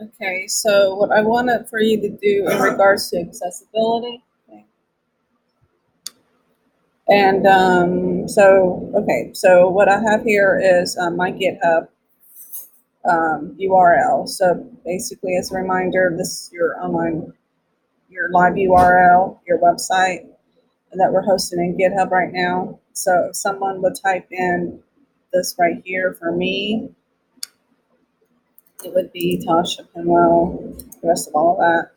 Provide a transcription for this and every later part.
Okay, so what I wanted for you to do in regards to accessibility, and so what I have here is my GitHub URL. So basically, as a reminder, this is your live URL, your website that we're hosting in GitHub right now. So if someone would type in this right here for me, it would be Tasha Penwell, the rest of all of that.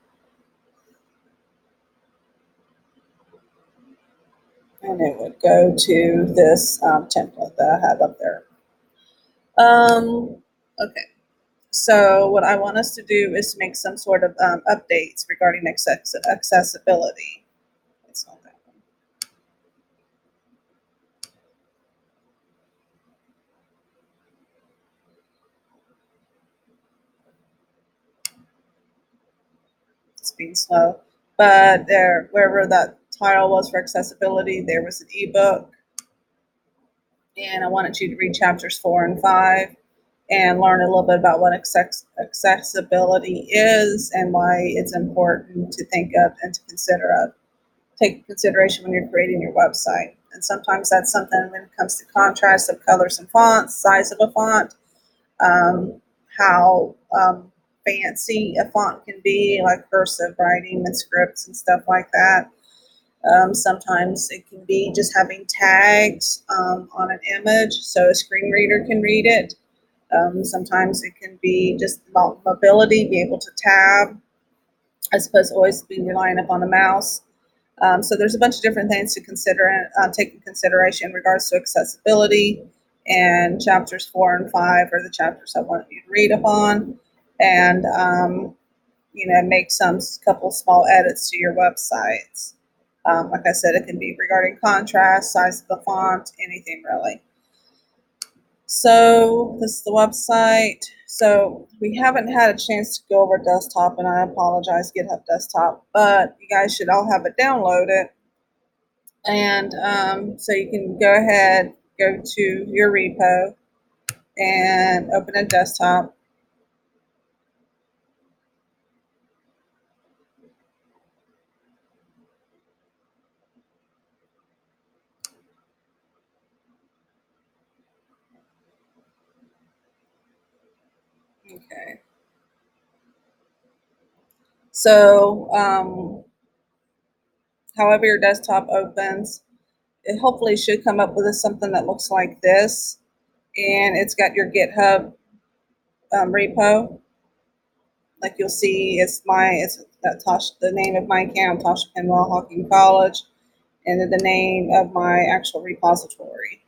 And it would go to this template that I have up there. Okay, so what I want us to do is to make some sort of updates regarding accessibility. It's not that one. It's being slow. But there, wherever that tile was for accessibility, there was an ebook. And I wanted you to read chapters 4 and 5 and learn a little bit about what accessibility is and why it's important to think of and to take consideration when you're creating your website. And sometimes that's something when it comes to contrast of colors and fonts, size of a font, how fancy a font can be, like cursive writing and scripts and stuff like that. Sometimes it can be just having tags on an image so a screen reader can read it. Sometimes it can be just about mobility, be able to tab, as opposed to always be relying upon the mouse. So there's a bunch of different things to consider, take in consideration in regards to accessibility. And chapters 4 and 5 are the chapters I want you to read upon, and make some couple small edits to your websites. Like I said, it can be regarding contrast, size of the font, anything really. So this is the website. So we haven't had a chance to go over desktop, and I apologize, GitHub desktop, but you guys should all have it downloaded. And so you can go ahead, go to your repo and open a desktop. Okay. So however your desktop opens, it hopefully should come up with something that looks like this. And it's got your GitHub repo. Like you'll see, it's the name of my account, Tasha Penwell Hawking College, and then the name of my actual repository,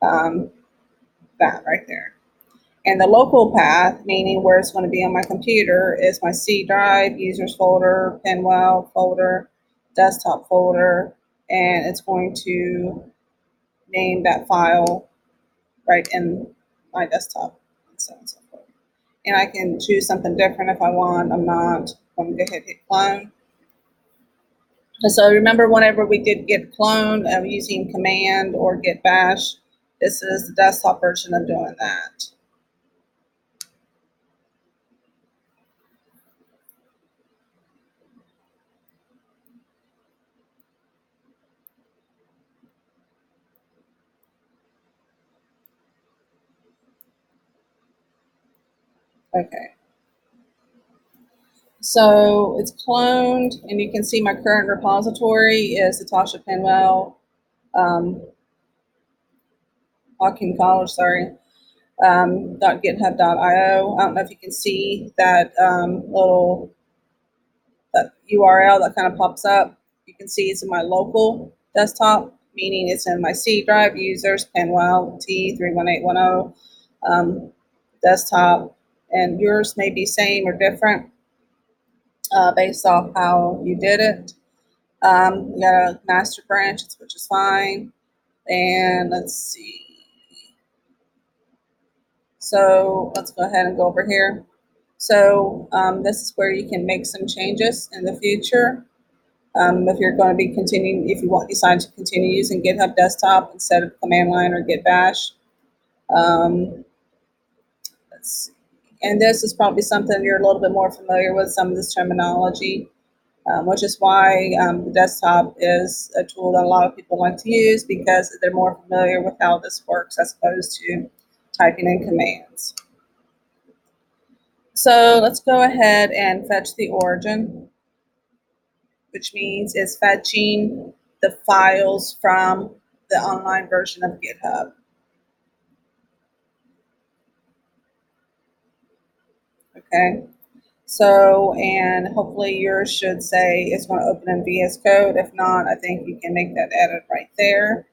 that right there. And the local path, meaning where it's going to be on my computer, is my C drive, users folder, Penwell folder, desktop folder, and it's going to name that file right in my desktop, and so on and so forth. And I can choose something different if I want. I'm not. I'm going to go ahead and hit clone. And so remember, whenever we did git clone using command or git bash, this is the desktop version of doing that. Okay. So it's cloned, and you can see my current repository is the Tasha Penwell Hawking College, .github.io. I don't know if you can see that little that URL that kind of pops up. You can see it's in my local desktop, meaning it's in my C drive, users, Penwell T31810 desktop, and yours may be same or different based off how you did it. We got a master branch, which is fine. And let's see. So let's go ahead and go over here. So this is where you can make some changes in the future. If you're going to be continuing, if you decide to continue using GitHub Desktop instead of command line or Git Bash. Let's see. And this is probably something you're a little bit more familiar with, some of this terminology, which is why the desktop is a tool that a lot of people like to use because they're more familiar with how this works as opposed to typing in commands. So let's go ahead and fetch the origin, which means it's fetching the files from the online version of GitHub. Okay. So, and hopefully yours should say it's going to open in VS Code. If not, I think you can make that edit right there.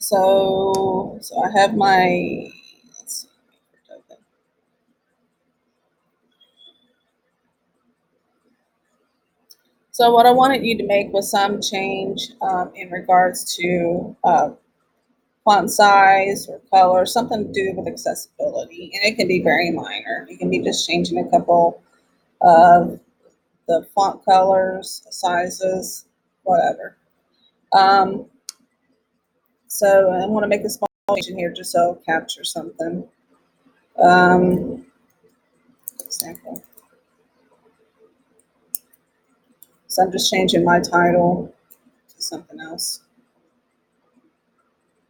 So I have my, let's see, so what I wanted you to make was some change in regards to font size or color, something to do with accessibility. And it can be very minor. You can be just changing a couple of the font colors, sizes, whatever. So I want to make a small change in here just so I'll capture something. Example. So I'm just changing my title to something else.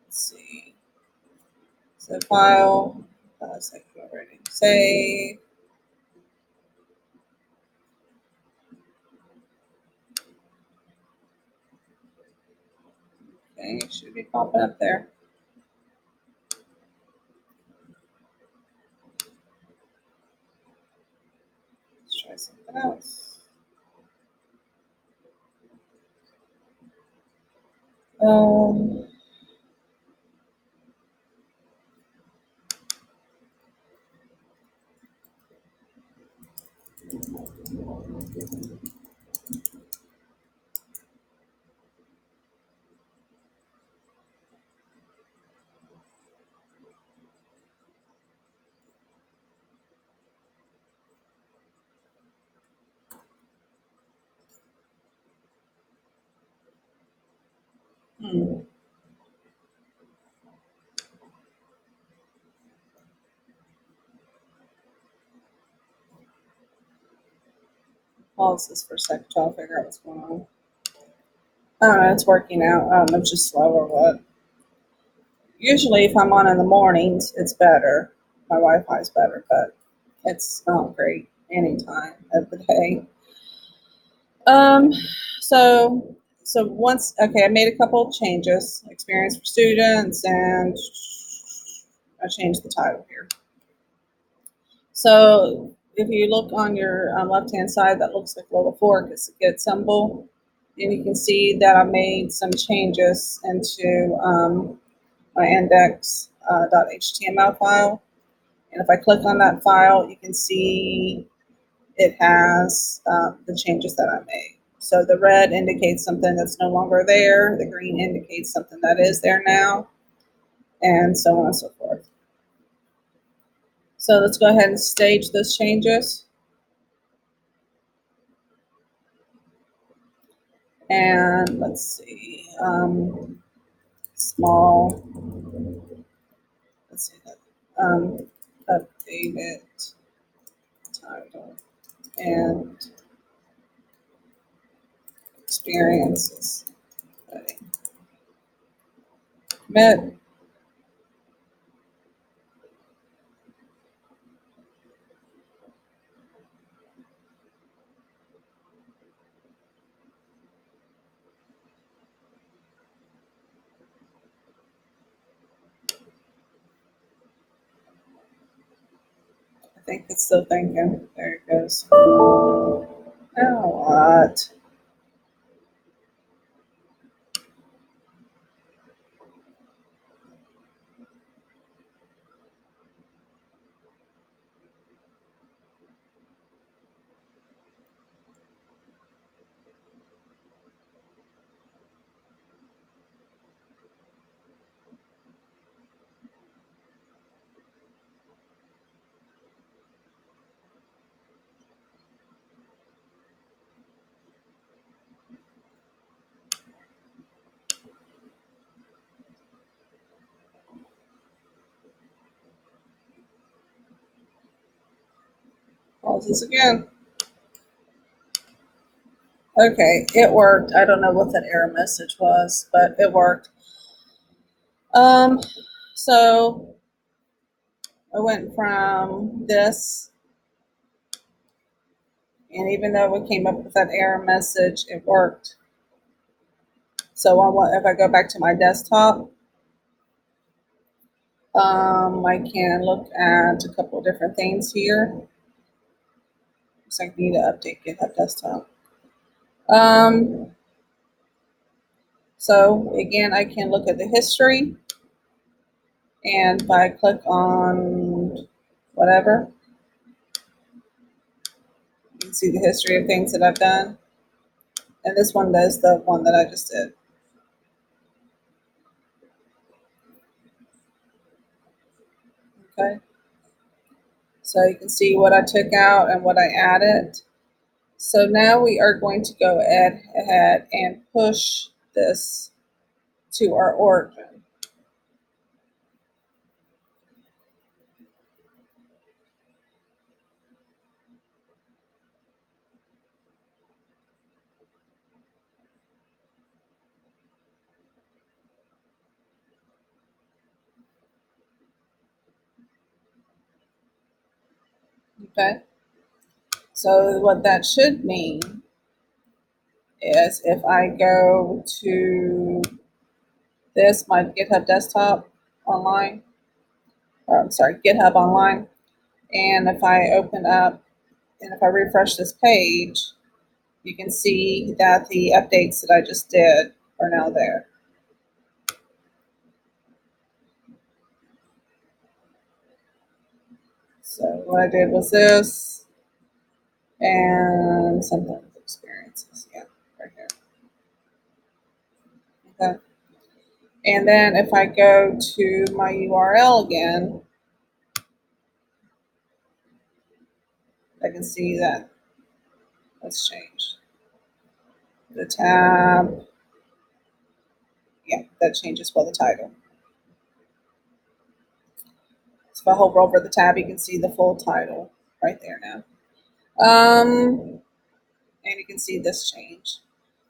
Let's see. So file, second already. Save. Okay, it should be popping up there. Let's try something else. Um, Pause this for a second, try to figure out what's going on. I don't know, it's working out. I don't know if it's just slow or what. Usually if I'm on in the mornings, it's better. My Wi-Fi is better, but it's not great any time of the day. Um, so once, okay, I made a couple of changes, experience for students, and I changed the title here. So if you look on your left-hand side, that looks like a little fork, it's a Git symbol. And you can see that I made some changes into my index.html file. And if I click on that file, you can see it has the changes that I made. So the red indicates something that's no longer there. The green indicates something that is there now, and so on and so forth. So let's go ahead and stage those changes. And let's see, small, let's see that, updated title and experiences. Commit. I think it's still thinking. There it goes. Now what? close this again. Okay, it worked. I don't know what that error message was, but it worked. So I went from this, and even though we came up with that error message, it worked. So if I go back to my desktop, I can look at a couple of different things here. So I need to update GitHub desktop. So again, I can look at the history, and if I click on whatever, you can see the history of things that I've done. And this one does the one that I just did. Okay. So you can see what I took out and what I added. So now we are going to go ahead and push this to our origin. Okay. So what that should mean is if I go to this, my GitHub desktop online, or I'm sorry, GitHub online, and if I open up and if I refresh this page, you can see that the updates that I just did are now there. So what I did was this, and something with experiences, yeah, right here. Okay. And then if I go to my URL again, I can see that that's changed. The tab, yeah, that changes for the title. So if I hover over the tab, you can see the full title right there now. And you can see this change.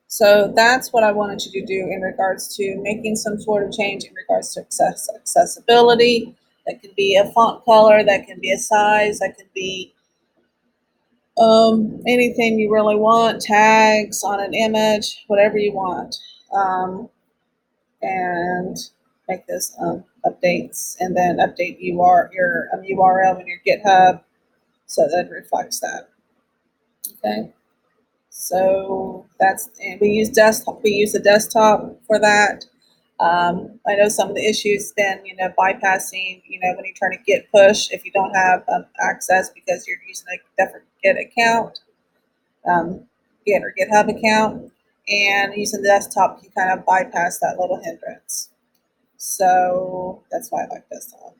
So that's what I wanted you to do in regards to making some sort of change in regards to accessibility. That can be a font color, that can be a size, that can be anything you really want, tags on an image, whatever you want. And make this updates, and then update your URL in your GitHub so that it reflects that. Okay. So that's, and we use desktop. We use the desktop for that. I know some of the issues then, bypassing, when you're trying to Git push, if you don't have access because you're using a different Git account, Git or GitHub account, and using the desktop, you kind of bypass that little hindrance. So that's why I like desktop.